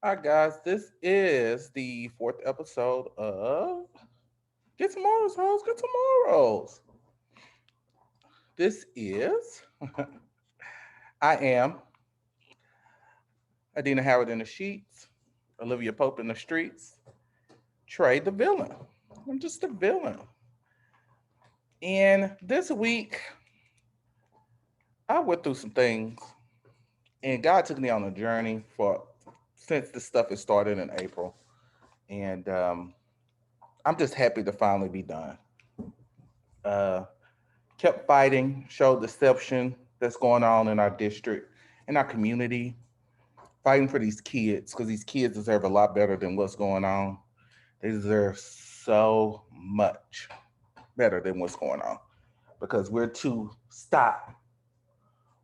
Hi, guys. This is the fourth episode of Get Tomorrow's Rose, Get Tomorrow's. This is, I am Adina Howard in the sheets, Olivia Pope in the streets, Trey the villain. I'm just the villain. And this week, I went through some things, and God took me on a journey for since this stuff has started in April. And I'm just happy to finally be done. Uh, Kept fighting, showed deception that's going on in our district, in our community, fighting for these kids because these kids deserve a lot better than what's going on. They deserve so much better than what's going on because we're too stop.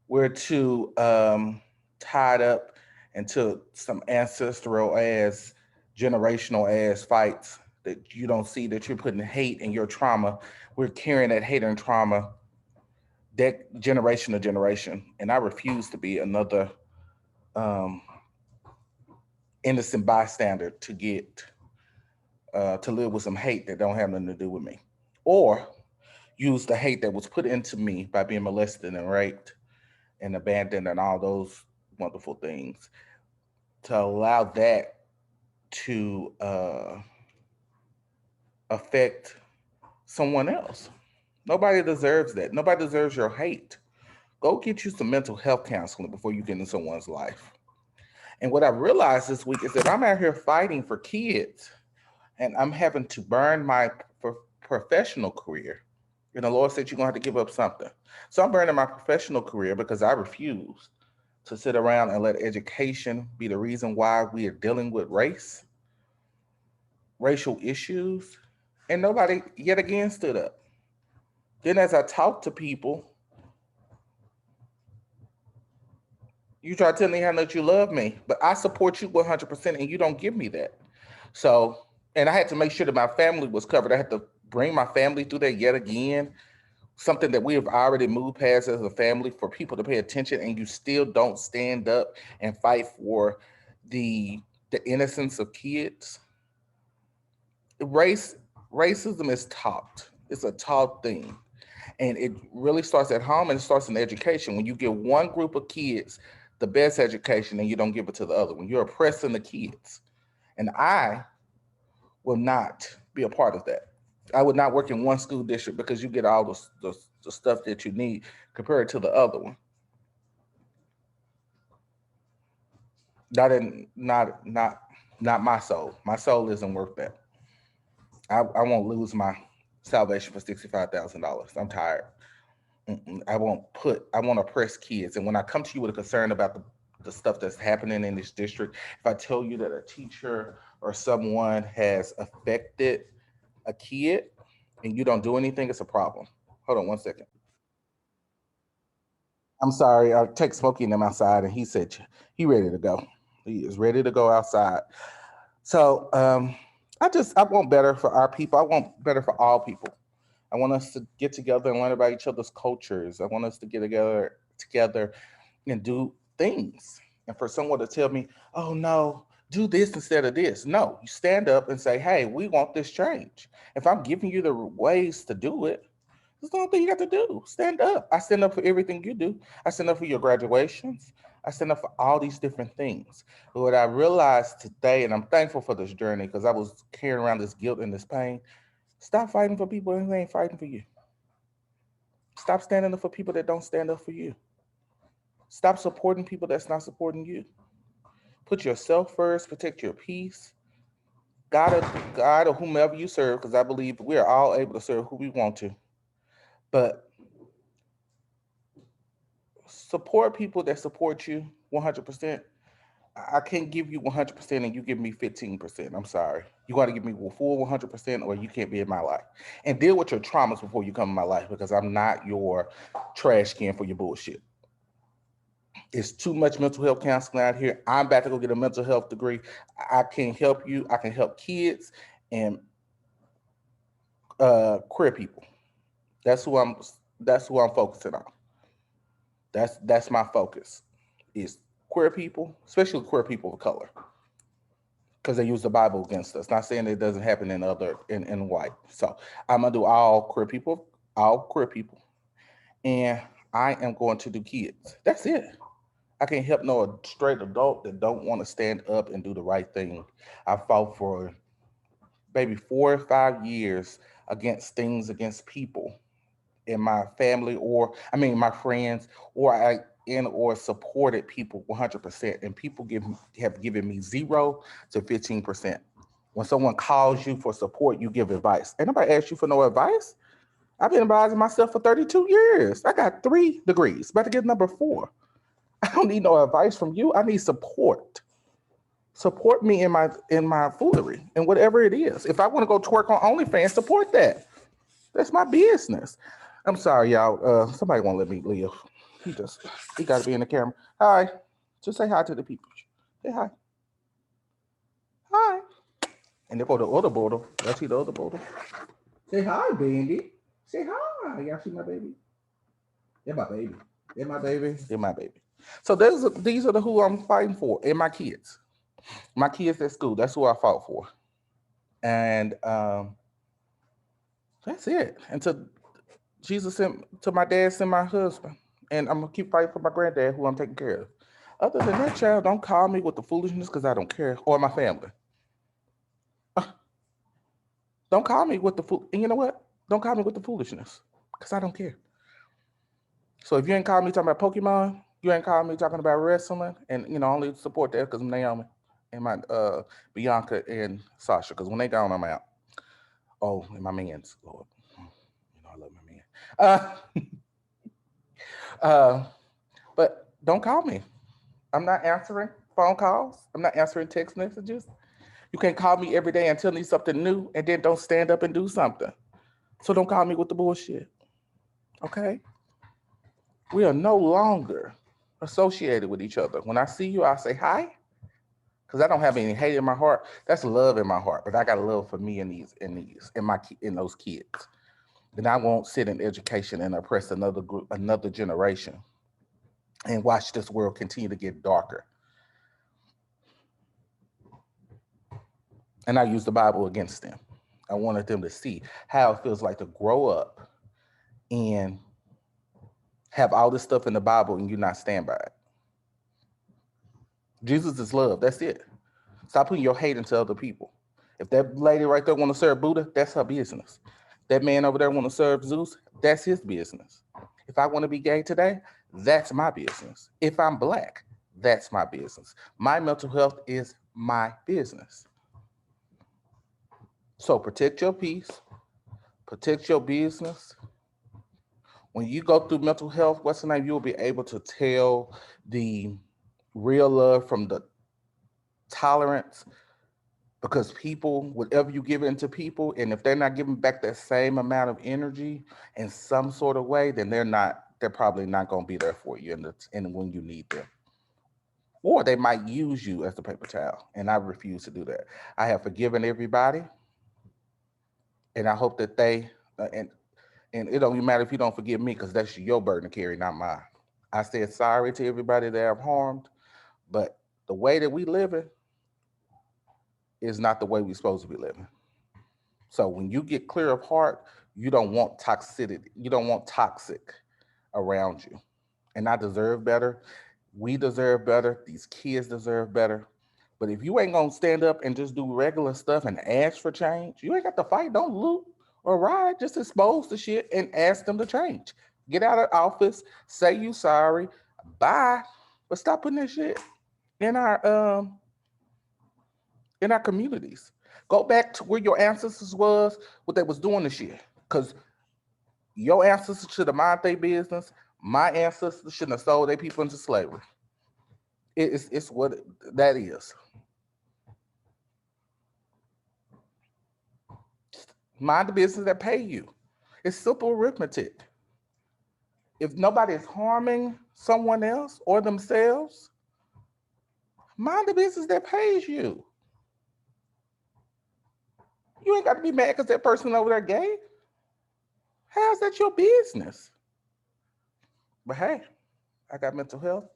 We're too tied up into some ancestral ass, generational ass fights that you don't see that you're putting hate in your trauma. We're carrying that hate and trauma generation to generation, and I refuse to be another um, innocent bystander to get to live with some hate that don't have nothing to do with me, or use the hate that was put into me by being molested and raped and abandoned and all those wonderful things to allow that to affect someone else. Nobody deserves that. Nobody deserves your hate. Go get you some mental health counseling before you get in someone's life. And what I realized this week is that I'm out here fighting for kids and I'm having to burn my professional career. And the Lord said, you're going to have to give up something. So I'm burning my professional career because I refuse to sit around and let education be the reason why we are dealing with racial issues. And nobody yet again stood up. Then, as I talk to people, you try to tell me how much you love me, but I support you 100% and you don't give me that. So, and I had to make sure that my family was covered. I had to bring my family through that yet again, something that we have already moved past as a family for people to pay attention, and you still don't stand up and fight for the the innocence of kids. Race Racism is taught. It's a taught thing. And it really starts at home and it starts in education. When you give one group of kids the best education and you don't give it to the other, when you're oppressing the kids. And I will not be a part of that. I would not work in one school district because you get all the stuff that you need compared to the other one. Not in not my soul. My soul isn't worth that. I won't lose my salvation for $65,000. I'm tired. Mm-mm. I won't oppress kids. And when I come to you with a concern about the stuff that's happening in this district, if I tell you that a teacher or someone has affected a kid and you don't do anything, it's a problem. Hold on one second. I'm sorry. I text Smokey and him outside, and he said he ready to go. He is ready to go outside. So I want better for our people. I want better for all people. I want us to get together and learn about each other's cultures. I want us to get together and do things. And for someone to tell me, "Oh no, do this instead of this." No, you stand up and say, "Hey, we want this change." If I'm giving you the ways to do it, that's the only thing you got to do. Stand up. I stand up for everything you do. I stand up for your graduations. I stand up for all these different things. But what I realized today, and I'm thankful for this journey because I was carrying around this guilt and this pain. Stop fighting for people who ain't fighting for you. Stop standing up for people that don't stand up for you. Stop supporting people that's not supporting you. Put yourself first. Protect your peace. God or whomever you serve, because I believe we are all able to serve who we want to. But support people that support you 100%. I can't give you 100% and you give me 15%. I'm sorry. You got to give me full 100% or you can't be in my life. And deal with your traumas before you come in my life because I'm not your trash can for your bullshit. It's too much mental health counseling out here. I'm about to go get a mental health degree. I can help you. I can help kids and queer people. That's who I'm. That's who I'm focusing on. That's my focus. Is queer people, especially queer people of color. because they use the Bible against us. Not saying it doesn't happen in white. So I'm gonna do all queer people, and I am going to do kids. That's it. I can't help no straight adult that don't want to stand up and do the right thing. I fought for maybe 4 or 5 years against people in my family, or I mean my friends, or I in or supported people 100%, and people have given me 0 to 15%. When someone calls you for support, you give advice. Ain't nobody asked you for no advice. I've been advising myself for 32 years. I got 3 degrees, about to get number 4. I don't need no advice from you. I need support. Support me in my foolery and whatever it is. If I want to go twerk on OnlyFans, support that. That's my business. I'm sorry, y'all. Somebody won't let me live. He got to be in the camera. Hi. Just say hi to the people. Say hi. Hi. And they go to the other border. Y'all see the other border? Say hi, baby. Say hi. Y'all see my baby? They're my baby. They're my baby. They're my baby. So these are the who I'm fighting for, and my kids. My kids at school. That's who I fought for. And that's it. Until Jesus sent to my dad, sent my husband. And I'm gonna keep fighting for my granddad, who I'm taking care of. Other than that, child, don't call me with the foolishness because I don't care, or my family. Don't call me with the fool. And you know what? Don't call me with the foolishness because I don't care. So if you ain't calling me talking about Pokemon, you ain't calling me talking about wrestling, and only support that because Naomi and my Bianca and Sasha. Because when they gone, I'm out. Oh, and my man's Lord, I love my man. Uh, but don't call me. I'm not answering phone calls. I'm not answering text messages. You can't call me every day and tell me something new, and then don't stand up and do something. So don't call me with the bullshit. Okay? We are no longer associated with each other. When I see you, I say hi, because I don't have any hate in my heart. That's love in my heart. But I got love for me in those kids. Then I won't sit in education and oppress another group, another generation, and watch this world continue to get darker. And I use the Bible against them. I wanted them to see how it feels like to grow up and have all this stuff in the Bible and you not stand by it. Jesus is love. That's it. Stop putting your hate into other people. If that lady right there want to serve Buddha, that's her business. That man over there want to serve Zeus, that's his business. If I want to be gay today, that's my business. If I'm black, that's my business. My mental health is my business. So protect your peace, protect your business. When you go through mental health, what's the name? You'll be able to tell the real love from the tolerance, because people, whatever you give into people, and if they're not giving back that same amount of energy in some sort of way, then they're probably not going to be there for you in when you need them. Or they might use you as the paper towel. And I refuse to do that. I have forgiven everybody. And I hope that and it don't even matter if you don't forgive me, because that's your burden to carry, not mine. I said sorry to everybody that I've harmed, but the way that we live it is not the way we're supposed to be living. So when you get clear of heart, you don't want toxicity. You don't want toxic around you. And I deserve better. We deserve better. These kids deserve better. But if you ain't gonna stand up and just do regular stuff and ask for change, you ain't got to fight. Don't loot or ride. Just expose the shit and ask them to change. Get out of office. Say you sorry. Bye. But stop putting that shit in our communities. Go back to where your ancestors was, what they was doing this year. Because your ancestors should have mind their business. My ancestors shouldn't have sold their people into slavery. It's what that is. Mind the business that pay you. It's simple arithmetic. If nobody is harming someone else or themselves, mind the business that pays you. You ain't got to be mad because that person over there gay. How's that your business? But hey, I got mental health.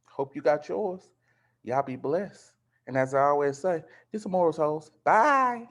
Hope you got yours. Y'all be blessed. And as I always say, it's a morals hoes. Bye.